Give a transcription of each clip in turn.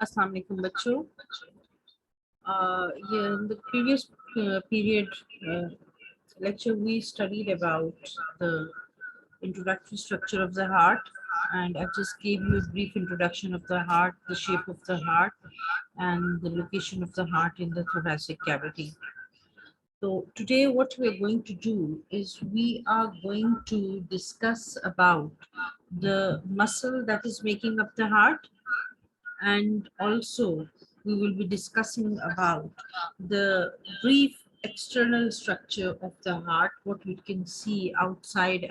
Assalamu alaikum बच्चों. In the previous period lecture we studied about the introductory structure of the heart, and I just gave you a brief introduction of the heart, the shape of the heart, and the location of the heart in the thoracic cavity. So today what we are going to do is we are going to discuss about the muscle that is making up the heart, and also we will be discussing about the brief external structure of the heart, what we can see outside,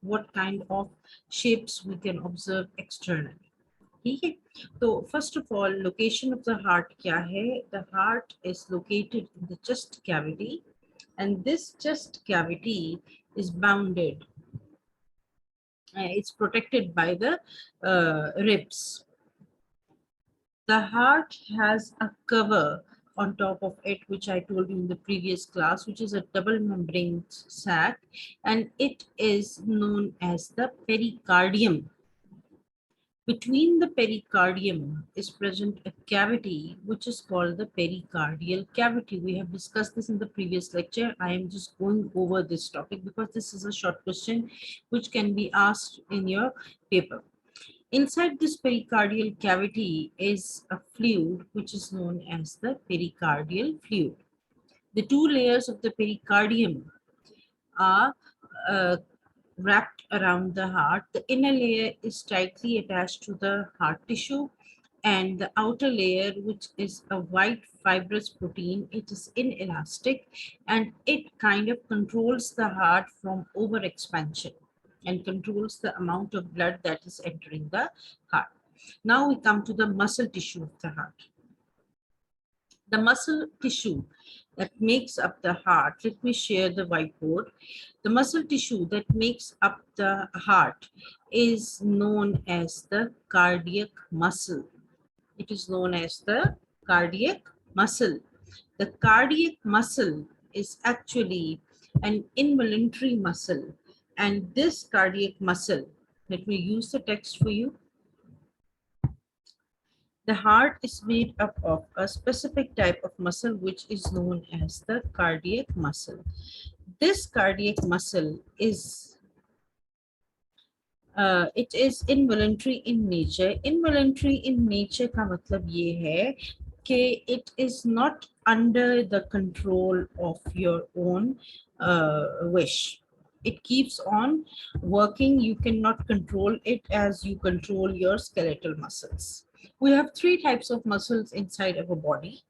what kind of shapes we can observe externally. ठीक है. So first of all, location of the heart क्या है? The heart is located in the chest cavity, and this chest cavity is bounded, it's protected by the ribs. The heart has a cover on top of it, which I told you in the previous class, which is a double membrane sac, and it is known as the pericardium. Between the pericardium is present a cavity which is called the pericardial cavity. We have discussed this in the previous lecture. I am just going over this topic because this is a short question which can be asked in your paper. Inside this pericardial cavity is a fluid which is known as the pericardial fluid. The two layers of the pericardium are wrapped around the heart. The inner layer is tightly attached to the heart tissue, and the outer layer, which is a white fibrous protein, it is inelastic and it kind of controls the heart from overexpansion and controls the amount of blood that is entering the heart. Now we come to the muscle tissue of the heart. The muscle tissue that makes up the heart, let me share the whiteboard. The muscle tissue that makes up the heart is known as the cardiac muscle. It is known as the cardiac muscle. The cardiac muscle is actually an involuntary muscle, and this cardiac muscle, let me use the text for you. The heart is made up of a specific type of muscle which is known as the cardiac muscle. This cardiac muscle is it is involuntary in nature. Involuntary in nature का मतलब ये है कि it is not under the control of your own wish. It keeps on working. You cannot control it as you control your skeletal muscles. We have three types of muscles inside our body.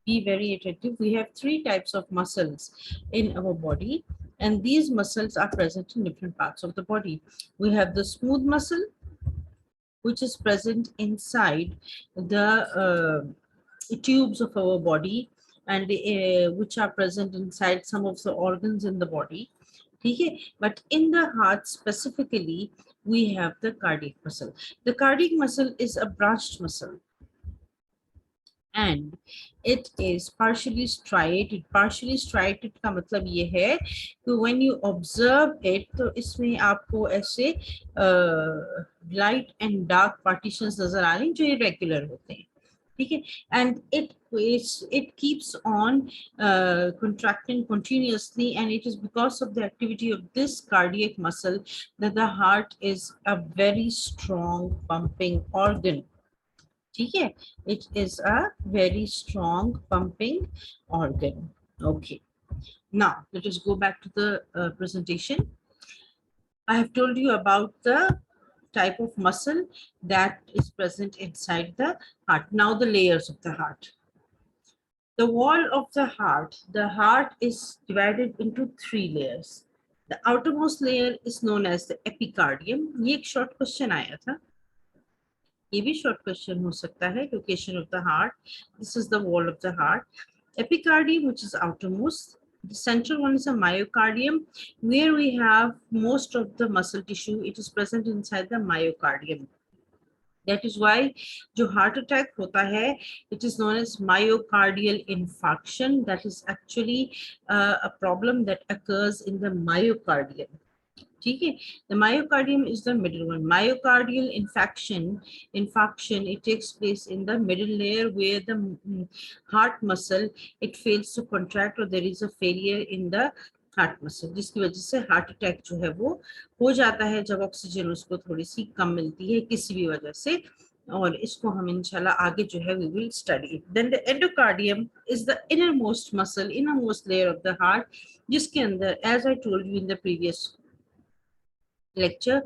Be very attentive. We have three types of muscles in our body, and these muscles are present in different parts of the body. We have the smooth muscle, which is present inside the tubes of our body, and which are present inside some of the organs in the body. Okay? But in the heart specifically, we have the cardiac muscle. The cardiac muscle is a branched muscle, and it is partially striated. Partially striated का मतलब ये है कि when you observe it, तो इसमें आपको ऐसे light and dark partitions नजर आ रहे हैं जो irregular होते हैं. ठीक है? And it keeps on contracting continuously, and it is because of the activity of this cardiac muscle that the heart is a very strong pumping organ. Okay, it is a very strong pumping organ. Okay, now let us go back to the presentation. I have told you about the type of muscle that is present inside the heart. Now the layers of the heart. The wall of the heart is divided into three layers. The outermost layer is known as the epicardium. ये एक short question आया था. ये भी short question हो सकता है. Location of the heart. This is the wall of the heart. Epicardium, which is outermost. The central one is a myocardium, where we have most of the muscle tissue. It is present inside the myocardium. That is why जो heart attack होता है, it is known as myocardial infarction. That is actually a problem that occurs in the myocardium. ठीक है. The myocardium is the middle one. Myocardial infarction, it takes place in the middle layer where the heart muscle, it fails to contract, or there is a failure in the heart muscle, जिसकी वजह से heart attack जो है वो हो जाता है जब ऑक्सीजन उसको थोड़ी सी कम मिलती है किसी भी वजह से. और इसको हम इंशाल्लाह आगे जो है we will study. Then the endocardium is the innermost muscle, innermost layer of the heart, जिसके अंदर, as I told you in the previous lecture,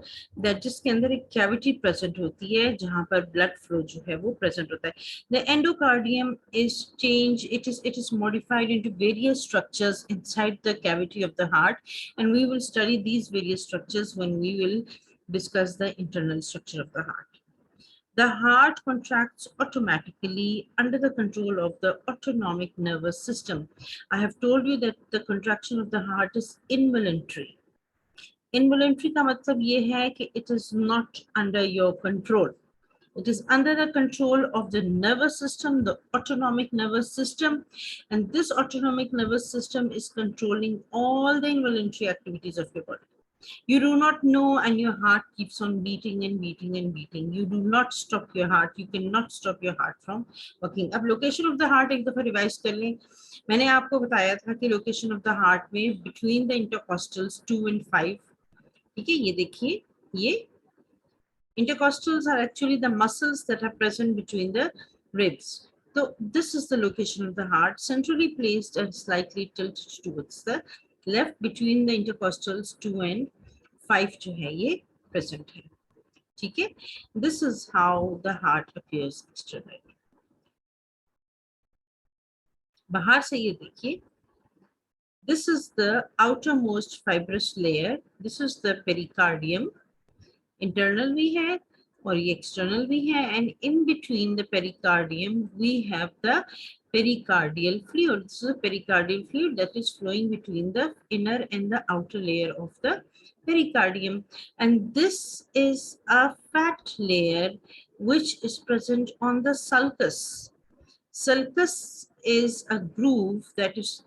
that जिसके अंदर एक कैविटी प्रेजेंट होती है जहां पर ब्लड फ्लो जो है वो प्रेजेंट होता है. The endocardium is change, it is modified into various structures inside the cavity of the heart, and we will study these various structures when we will discuss the internal structure of the heart. The heart contracts automatically under the control of the autonomic nervous system. I have told you that the contraction of the heart is involuntary. Involuntary का मतलब ये है कि it is not under your control. It is under the control of the nervous system, the autonomic nervous system, and this autonomic nervous system is controlling all the involuntary activities of your body. You do not know, and your heart keeps on beating and beating and beating. You do not stop your heart. You cannot stop your heart from working. अब location of the heart एक दफा revise कर लें. मैंने आपको बताया था कि location of the heart में between the intercostals 2 and 5. ठीक है, ये देखिए, ये intercostals are actually the muscles that are present between the ribs. So this is the location of the heart, centrally placed and slightly tilted towards the left between the intercostals 2 and 5 जो है ये present है. ठीक है, this is how the heart appears externally. बाहर से ये देखिए, this is the outermost fibrous layer. This is the pericardium. Internal भी है और ये external भी है, and in between the pericardium we have the pericardial fluid. This is a pericardial fluid that is flowing between the inner and the outer layer of the pericardium, and this is a fat layer which is present on the sulcus. Sulcus is a groove that is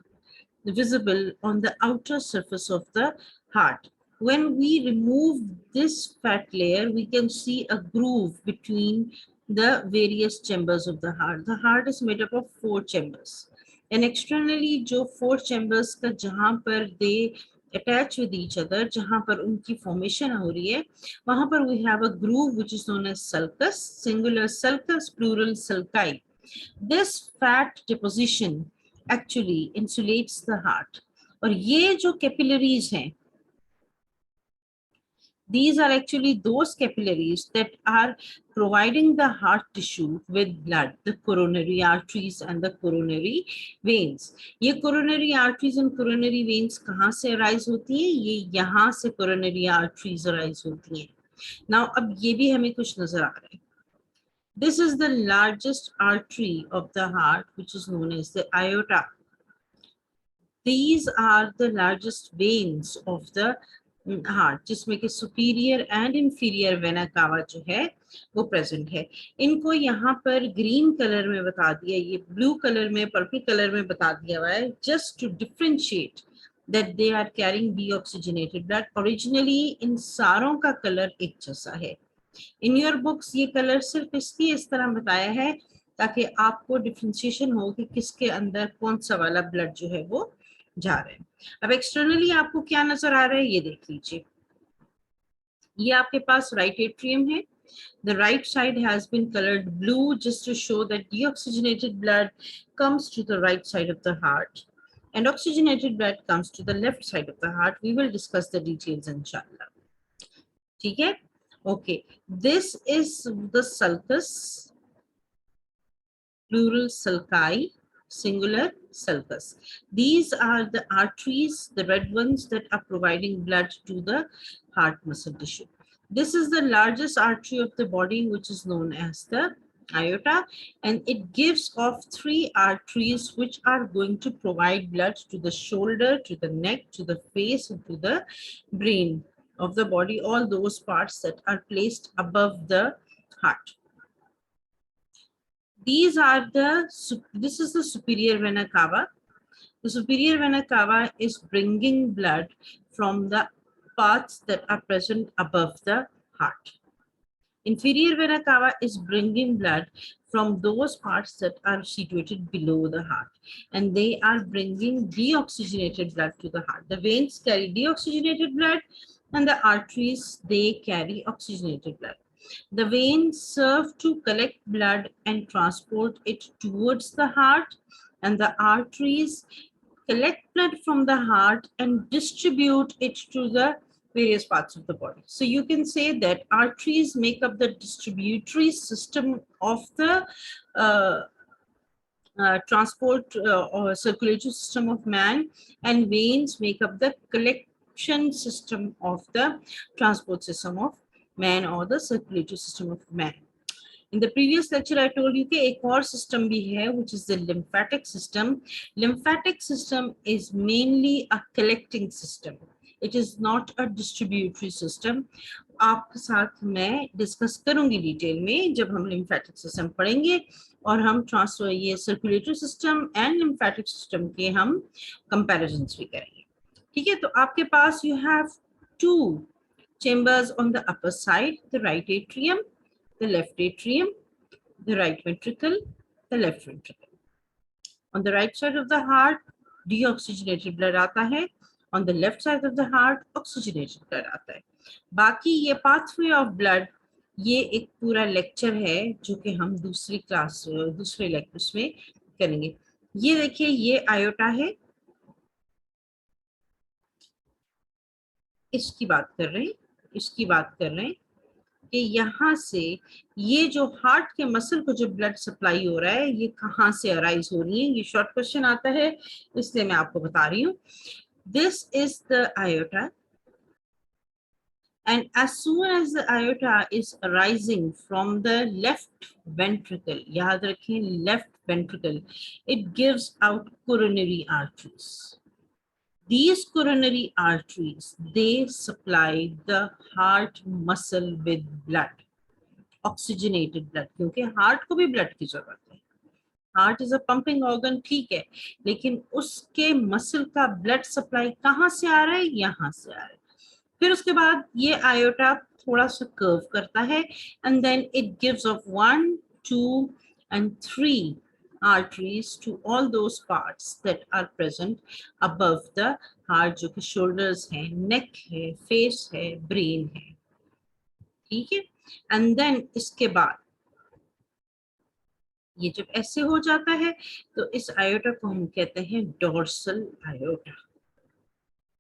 visible on the outer surface of the heart. When we remove this fat layer, we can see a groove between the various chambers of the heart. The heart is made up of 4 chambers, and externally जो 4 chambers का जहाँ पर they attach with each other, जहाँ पर उनकी formation हो रही है, वहाँ पर we have a groove which is known as sulcus, singular sulcus, plural sulci. This fat deposition actually insulates the heart. और ये जो capillaries हैं, these are actually those capillaries that are providing the heart tissue with blood, the coronary arteries and the coronary veins. ये coronary arteries and coronary veins कहाँ से arise होती हैं? ये यहाँ से coronary arteries arise होती हैं. Now अब ये भी हमें कुछ नजर आ रहा है. This is the largest artery of the heart, which is known as the aorta. These are the largest veins of the heart, जिसमें कि superior and inferior vena cava जो है वो present है. इनको यहाँ पर green color में बता दिया, ये blue color में, purple color में बता दिया हुआ है, just to differentiate that they are carrying deoxygenated blood. Originally इन सारों का color एक जैसा है. In your books ये कलर सिर्फ इसलिए इस तरह बताया है ताकि आपको डिफरेंशिएशन हो कि किसके अंदर कौन सा वाला ब्लड जो है वो जा रहा है. अब एक्सटर्नली आपको क्या नजर आ रहा है ये देख लीजिए. ये आपके पास राइट एट्रियम है. The right side has been colored blue just to show that deoxygenated blood comes to the right side of the heart and oxygenated blood comes to the left side of the heart. We will discuss the details inshallah. ठीक है. Okay, this is the sulcus, plural sulci, singular sulcus. These are the arteries, the red ones that are providing blood to the heart muscle tissue. This is the largest artery of the body, which is known as the aorta, and it gives off 3 arteries which are going to provide blood to the shoulder, to the neck, to the face, and to the brain of the body, all those parts that are placed above the heart. These are this is the superior vena cava. The superior vena cava is bringing blood from the parts that are present above the heart. Inferior vena cava is bringing blood from those parts that are situated below the heart, and they are bringing deoxygenated blood to the heart. The veins carry deoxygenated blood, and the arteries, they carry oxygenated blood. The veins serve to collect blood and transport it towards the heart, and the arteries collect blood from the heart and distribute it to the various parts of the body. So you can say that arteries make up the distributory system of the uh, transport or circulatory system of man, and veins make up the collection system of the transport system of man or the circulatory system of man. In the previous lecture, I told you कि एक और system भी है, which is the lymphatic system. Lymphatic system is mainly a collecting system. It is not a distributory system. आपके साथ मैं discuss करूंगी detail में जब हम lymphatic system पढ़ेंगे, और हम ट्रांसफर ये circulatory system and lymphatic system के हम comparisons भी करेंगे. ठीक है, तो आपके पास you have two chambers on the upper side, the right atrium, the left atrium, the right ventricle, the left ventricle. On the right side of the heart, deoxygenated blood आता है. On the left side of the heart, oxygenated blood आता है. बाकी ये pathway of blood, ये एक पूरा lecture है जो कि हम दूसरे लेक्चर्स में करेंगे. ये देखिए, ये आयोटा है, इसकी बात कर रहे हैं कि यहाँ से ये जो हार्ट के मसल को जो ब्लड सप्लाई हो रहा है, ये कहाँ से अराइज हो रही है. ये शॉर्ट क्वेश्चन आता है, इसलिए मैं आपको बता रही हूँ. This is the iota, and as soon as the aorta is arising from the left ventricle, याद रखें left ventricle, it gives out coronary arteries. These coronary arteries, they supply the heart muscle with blood, oxygenated blood, क्योंकि heart को भी blood की जरूरत है. Heart is a pumping organ, ठीक है, लेकिन उसके मसल का ब्लड सप्लाई कहाँ से आ रहा है? यहाँ से आ रहा है. फिर उसके बाद ये आयोटा थोड़ा सा कर्व करता है, and then it gives off 1, 2 and 3 arteries to all those parts that are present above the heart, जो कि shoulders है, neck है, face है, brain है. ठीक है, एंड देन इसके बाद ये जब ऐसे हो जाता है तो इस आयोटा को हम कहते हैं डोर्सल आयोटा.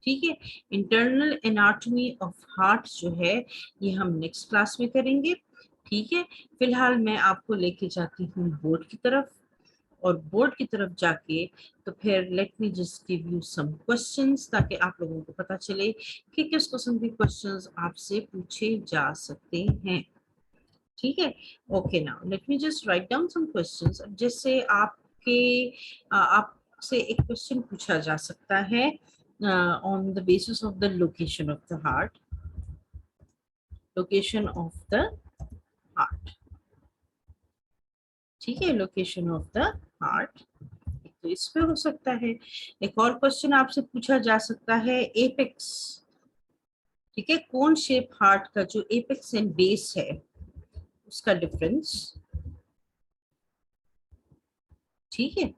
ठीक है, इंटरनल एनाटॉमी ऑफ हार्ट जो है ये हम नेक्स्ट क्लास में करेंगे. ठीक है, फिलहाल मैं आपको लेके जाती हूँ बोर्ड की तरफ, और बोर्ड की तरफ जाके तो फिर let me just give you some questions, ताकि आप लोगों को पता चले कि किस किस्म के क्वेश्चंस आपसे पूछे जा सकते हैं. ठीक है, okay, now let me just write down some questions. जैसे आपसे एक क्वेश्चन पूछा जा सकता है on the basis of the location of the heart. Location of the heart, ठीक है, लोकेशन ऑफ द हार्ट, तो इस पे हो सकता है. एक और क्वेश्चन आपसे पूछा जा सकता है एपेक्स. ठीक है, कौन शेप हार्ट का जो एपेक्स एंड बेस है उसका डिफरेंस. ठीक है,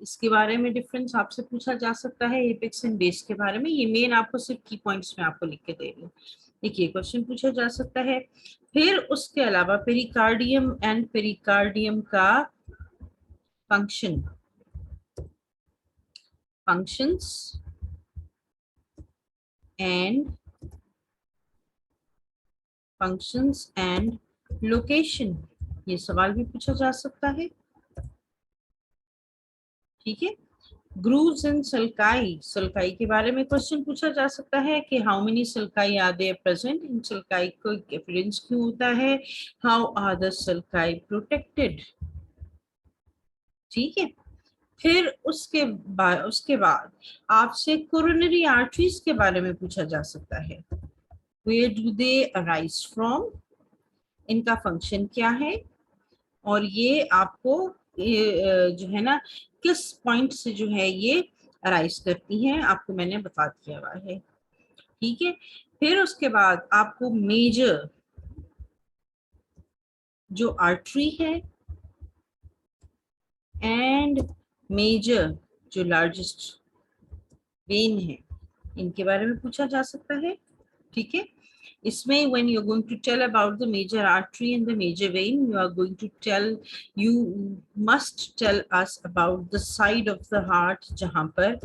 इसके बारे में डिफरेंस आपसे पूछा जा सकता है, एपेक्स एंड बेस के बारे में. ये मेन आपको सिर्फ की पॉइंट्स में आपको लिख के दे रही हूँ. देखिए, क्वेश्चन पूछा जा सकता है. फिर उसके अलावा पेरिकार्डियम एंड पेरिकार्डियम का फंक्शंस एंड लोकेशन, ये सवाल भी पूछा जा सकता है. ठीक है, ग्रूव्स एंड सल्काई के बारे में क्वेश्चन पूछा जा सकता है कि how many sulci are there present, इन सल्काई को डिफरेंस क्यों होता है, how are the sulci protected. ठीक है, फिर उसके बाद आपसे कोरोनरी आर्टरीज के बारे में पूछा जा सकता है. Where do they arise from, इनका फंक्शन क्या है, और ये आपको जो है ना किस पॉइंट से जो है ये अराइज करती हैं, आपको मैंने बता दिया हुआ है. ठीक है। फिर उसके बाद आपको मेजर जो आर्टरी है एंड मेजर जो लार्जेस्ट वेन है, इनके बारे में पूछा जा सकता है। ठीक है। इसमें when you're going to tell about the major artery and the major vein, you must tell us about the side of the heart जहां पर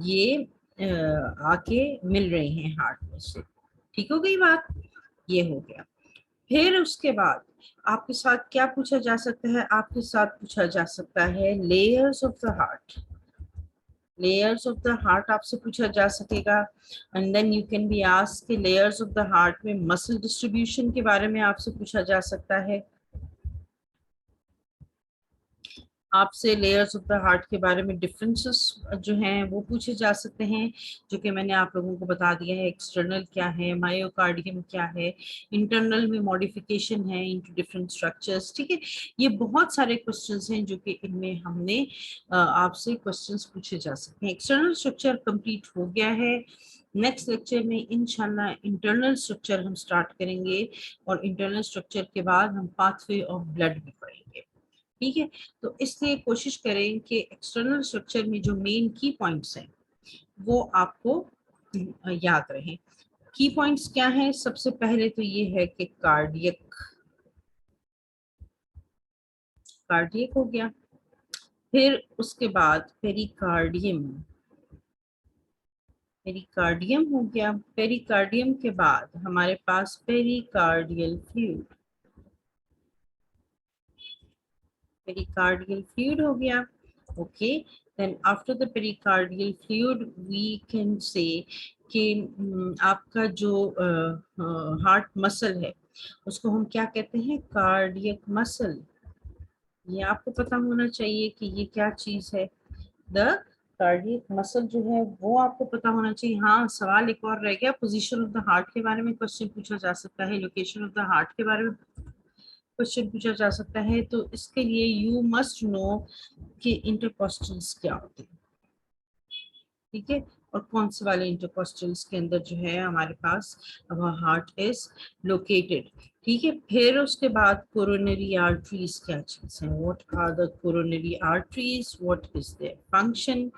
ये आके मिल रहे हैं हार्ट में से। ठीक हो गई बात, ये हो गया। फिर उसके बाद आपके साथ क्या पूछा जा सकता है, आपके साथ पूछा जा सकता है layers of the heart. Layers of the heart आपसे पूछा जा सकेगा। And then you can be asked कि लेयर्स ऑफ द हार्ट में मसल डिस्ट्रीब्यूशन के बारे में आपसे पूछा जा सकता है। आपसे लेयर्स ऑफ द हार्ट के बारे में डिफरेंसेस जो हैं वो पूछे जा सकते हैं, जो कि मैंने आप लोगों को बता दिया है। एक्सटर्नल क्या है, मायोकार्डियम क्या है, इंटरनल में मॉडिफिकेशन है इनटू डिफरेंट स्ट्रक्चर्स। ठीक है, ये बहुत सारे क्वेश्चंस हैं जो कि इनमें हमने आपसे क्वेश्चंस पूछे जा सकते हैं। एक्सटर्नल स्ट्रक्चर कंप्लीट हो गया है। नेक्स्ट लेक्चर में इंशाल्लाह इंटरनल स्ट्रक्चर हम स्टार्ट करेंगे, और इंटरनल स्ट्रक्चर के बाद हम पाथवे ऑफ ब्लड भी पढ़ेंगे। ठीक है, तो इसलिए कोशिश करें कि एक्सटर्नल स्ट्रक्चर में जो मेन की पॉइंट्स हैं वो आपको याद रहें। की पॉइंट्स क्या हैं? सबसे पहले तो ये है कि कार्डियक, कार्डियक हो गया। फिर उसके बाद पेरिकार्डियम, पेरिकार्डियम हो गया। पेरिकार्डियम के बाद हमारे पास पेरिकार्डियल फ्लूइड, pericardial fluid हो गया। Okay, then after the pericardial fluid we can say कि आपका जो हार्ट मसल है उसको हम क्या कहते हैं? Cardiac muscle. ये आपको पता होना चाहिए कि ये क्या चीज है। द कार्डियक मसल जो है वो आपको पता होना चाहिए। हाँ, सवाल एक और रह गया, पोजीशन ऑफ द हार्ट के बारे में क्वेश्चन पूछा जा सकता है, लोकेशन ऑफ द हार्ट के बारे में क्वेश्चन पूछा जा सकता है। तो इसके लिए यू मस्ट नो कि इंटरकॉस्टल्स क्या होते हैं। ठीक है, और कौन से वाले इंटरकॉस्टल्स के अंदर जो है हमारे पास हार्ट इज लोकेटेड। ठीक है, फिर उसके बाद कोरोनरी आर्टरीज क्या चीज है, what are the coronary arteries, what is their function,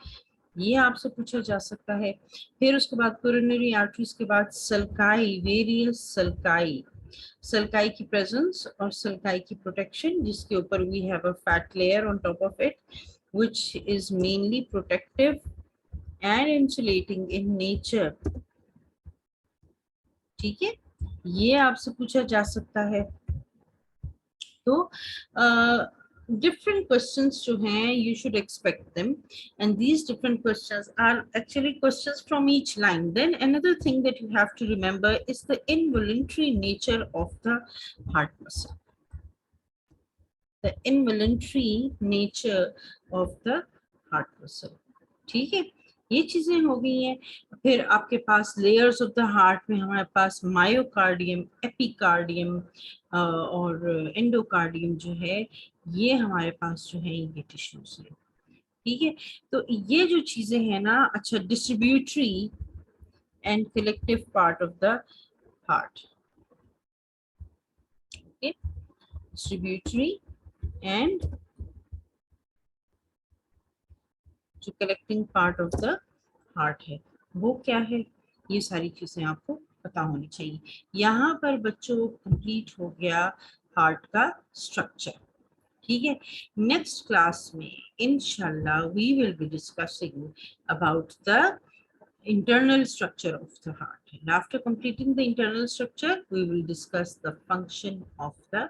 ये आपसे पूछा जा सकता है। फिर उसके बाद कोरोनरी आर्टरीज के बाद सल्काई, वेरियस सल्काई, सल्काई की प्रेजेंस और सल्काई की प्रोटेक्शन, जिसके ऊपर we have a fat layer on top of it which is mainly protective and insulating in nature। ठीक है, ये आपसे पूछा जा सकता है। तो different questions जो हैं you should expect them, and these different questions are actually questions from each line. Then another thing that you have to remember is the involuntary nature of the heart muscle, the involuntary nature of the heart muscle। ठीक है, ये चीजें हो गई हैं। फिर आपके पास layers of the heart में हमारे पास मायोकार्डियम, एपिकार्डियम और एंडोकार्डियम जो है, ये हमारे पास जो है ये टिश्यूज है। ठीक है, तो ये जो चीजें हैं ना, अच्छा, distributory and collective part of the heart. Okay, distributory and जो collecting part of the heart है वो क्या है, ये सारी चीजें आपको पता होनी चाहिए। यहाँ पर बच्चों कंप्लीट हो गया हार्ट का स्ट्रक्चर। ठीक है, नेक्स्ट क्लास में इंशाल्लाह we will be discussing about the internal structure of the heart, and after completing the internal structure we will discuss the function of the